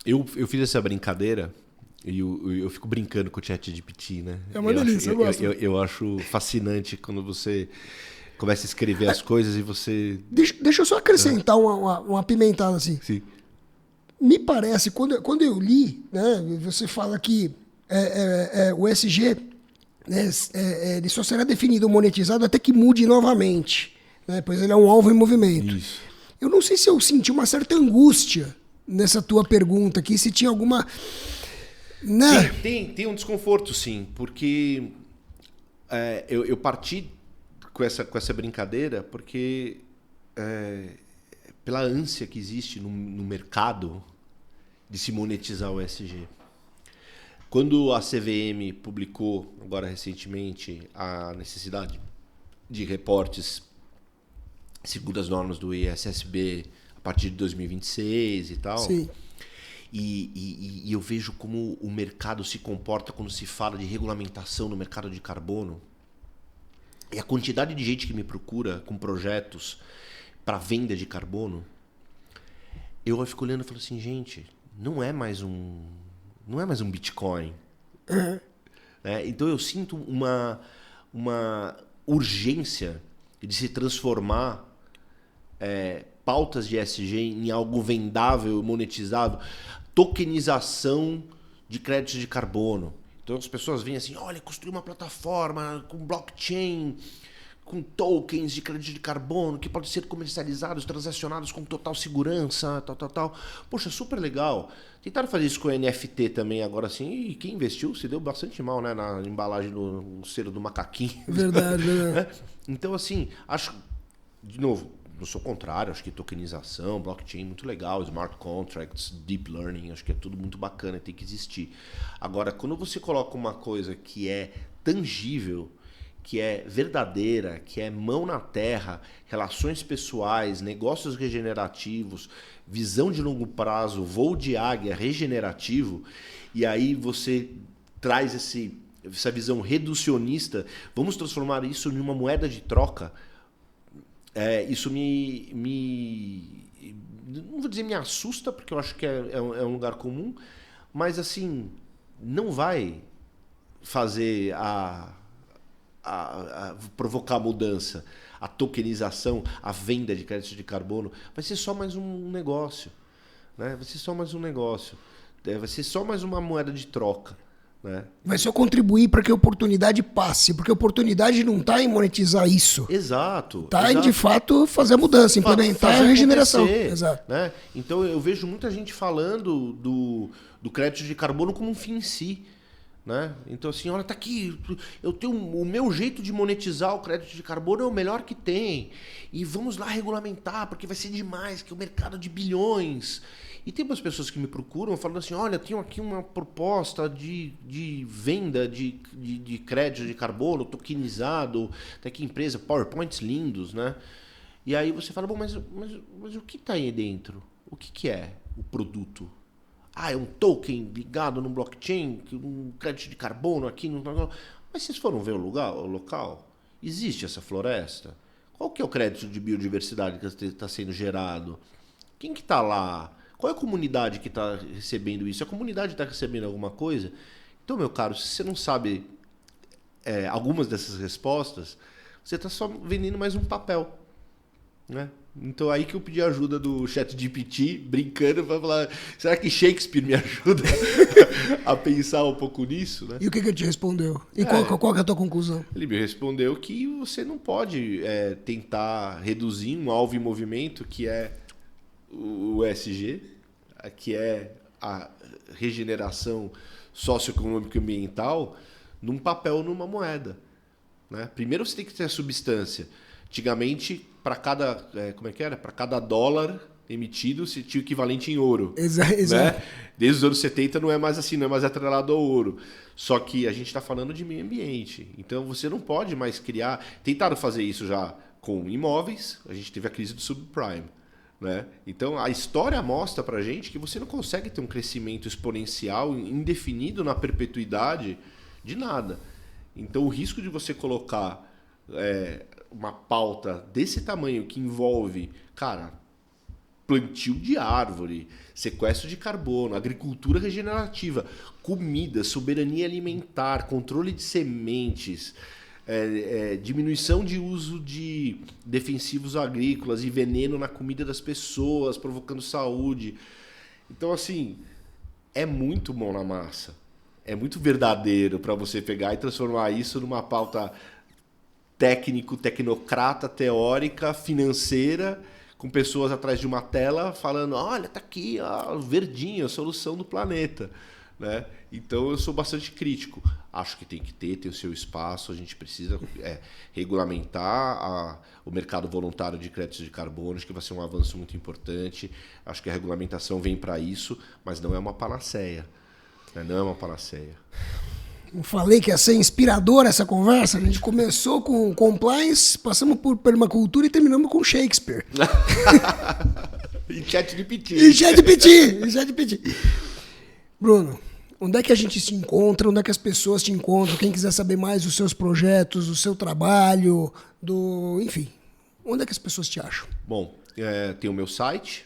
Eu fiz essa brincadeira e eu fico brincando com o ChatGPT, né? É uma delícia, eu gosto. Eu acho fascinante quando você começa a escrever as coisas e você... Deixa eu só acrescentar uma pimentada assim. Sim. Me parece, quando eu li, né, você fala que o ESG... ele só será definido ou monetizado até que mude novamente, né? Pois ele é um alvo em movimento. Isso. Eu não sei se eu senti uma certa angústia nessa tua pergunta aqui, se tinha alguma... Né? Sim, tem um desconforto, sim, porque eu parti com essa brincadeira porque pela ânsia que existe no mercado de se monetizar o ESG. Quando a CVM publicou, agora recentemente, a necessidade de reportes segundo as normas do ISSB a partir de 2026 e tal, Sim. E eu vejo como o mercado se comporta quando se fala de regulamentação no mercado de carbono, e a quantidade de gente que me procura com projetos para venda de carbono, eu fico olhando e falo assim, gente, não é mais um Bitcoin. Então eu sinto uma urgência de se transformar pautas de ESG em algo vendável, monetizável, tokenização de créditos de carbono. Então as pessoas vêm assim, olha, construir uma plataforma com blockchain, com tokens de crédito de carbono que podem ser comercializados, transacionados com total segurança, tal. Poxa, super legal. Tentaram fazer isso com o NFT também agora assim, e quem investiu se deu bastante mal, né, na embalagem do selo do macaquinho. Verdade. Então, assim, acho, de novo, não sou contrário, acho que tokenização, blockchain, muito legal, smart contracts, deep learning, acho que é tudo muito bacana, tem que existir. Agora, quando você coloca uma coisa que é tangível, que é verdadeira, que é mão na terra, relações pessoais, negócios regenerativos, visão de longo prazo, voo de águia regenerativo, e aí você traz essa visão reducionista, vamos transformar isso em uma moeda de troca. isso não vou dizer me assusta, porque eu acho que é um lugar comum, mas assim, não vai fazer provocar a mudança, a tokenização, a venda de créditos de carbono. Vai ser só mais um negócio, né? Vai ser só mais um negócio, vai ser só mais uma moeda de troca, né? Vai só contribuir para que a oportunidade passe, porque a oportunidade não está em monetizar isso. Exato. Está em, de fato, fazer a mudança, implementar a regeneração. Exato. Né? Então, eu vejo muita gente falando do crédito de carbono como um fim em si. Né? Então, assim, olha, tá aqui, eu tenho o meu jeito de monetizar o crédito de carbono é o melhor que tem. E vamos lá regulamentar, porque vai ser demais, que é o mercado de bilhões. E tem umas pessoas que me procuram falando assim, olha, tenho aqui uma proposta de venda de crédito de carbono tokenizado, tem aqui empresa, PowerPoints lindos, né? E aí você fala, bom, mas o que está aí dentro? O que é o produto? É um token ligado no blockchain, um crédito de carbono aqui. Mas vocês foram ver o local? Existe essa floresta? Qual que é o crédito de biodiversidade que está sendo gerado? Quem que está lá? Qual é a comunidade que está recebendo isso? A comunidade está recebendo alguma coisa? Então, meu caro, se você não sabe algumas dessas respostas, você está só vendendo mais um papel, né? Então aí que eu pedi ajuda do ChatGPT, brincando, para falar, será que Shakespeare me ajuda a pensar um pouco nisso, né? E o que ele te respondeu? E qual que é a tua conclusão? Ele me respondeu que você não pode tentar reduzir um alvo em movimento, que é o ESG, que é a regeneração socioeconômica e ambiental, num papel, numa moeda, né? Primeiro você tem que ter a substância. Antigamente, para cada, para cada dólar emitido, você tinha o equivalente em ouro. Exato. Né? Desde os anos 70 não é mais assim, não é mais atrelado ao ouro. Só que a gente está falando de meio ambiente. Então você não pode mais criar... Tentaram fazer isso já com imóveis, a gente teve a crise do subprime. Né? Então a história mostra para a gente que você não consegue ter um crescimento exponencial indefinido na perpetuidade de nada. Então o risco de você colocar... uma pauta desse tamanho que envolve, plantio de árvore, sequestro de carbono, agricultura regenerativa, comida, soberania alimentar, controle de sementes, diminuição de uso de defensivos agrícolas e veneno na comida das pessoas, provocando saúde. Então, assim, é muito mão na massa. É muito verdadeiro para você pegar e transformar isso numa pauta tecnocrata, teórica, financeira, com pessoas atrás de uma tela falando, olha, tá aqui, verdinho, a solução do planeta. Né? Então eu sou bastante crítico. Acho que tem que ter o seu espaço, a gente precisa regulamentar o mercado voluntário de créditos de carbono, acho que vai ser um avanço muito importante. Acho que a regulamentação vem para isso, mas não é uma panaceia. Né? Não é uma panaceia. Eu falei que ia ser inspiradora essa conversa. A gente começou com compliance, passamos por permacultura e terminamos com Shakespeare. E ChatGPT. E ChatGPT. Bruno, onde é que a gente se encontra? Onde é que as pessoas te encontram? Quem quiser saber mais dos seus projetos, do seu trabalho, enfim, onde é que as pessoas te acham? Bom, tem o meu site,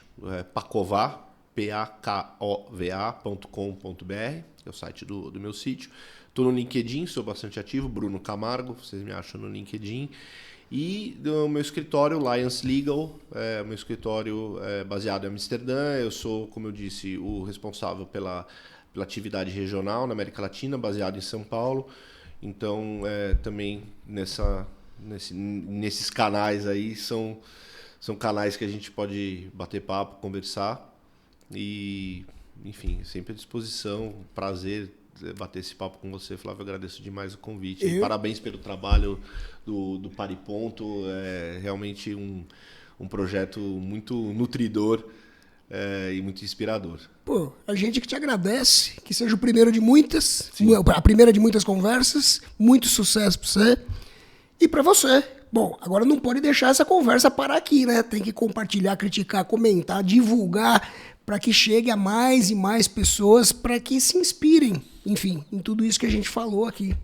Pacova, pakova.com.br, é o site do meu sítio. Estou no LinkedIn, sou bastante ativo, Bruno Camargo, vocês me acham no LinkedIn. E do meu escritório, Lions Legal, meu escritório baseado em Amsterdã. Eu sou, como eu disse, o responsável pela atividade regional na América Latina, baseado em São Paulo. Então, também nesses canais aí, são canais que a gente pode bater papo, conversar. E, enfim, sempre à disposição, prazer bater esse papo com você, Flávio. Agradeço demais o convite. E parabéns pelo trabalho do Pariponto. É realmente um projeto muito nutridor e muito inspirador. Pô, a gente que te agradece, que seja o primeiro de muitas, a primeira de muitas conversas. Muito sucesso para você e para você. Bom, agora não pode deixar essa conversa parar aqui, né? Tem que compartilhar, criticar, comentar, divulgar, para que chegue a mais e mais pessoas, para que se inspirem, enfim, em tudo isso que a gente falou aqui.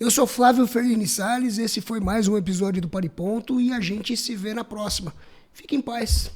Eu sou Flávio Ferlini Salles, esse foi mais um episódio do Pariponto e a gente se vê na próxima. Fique em paz.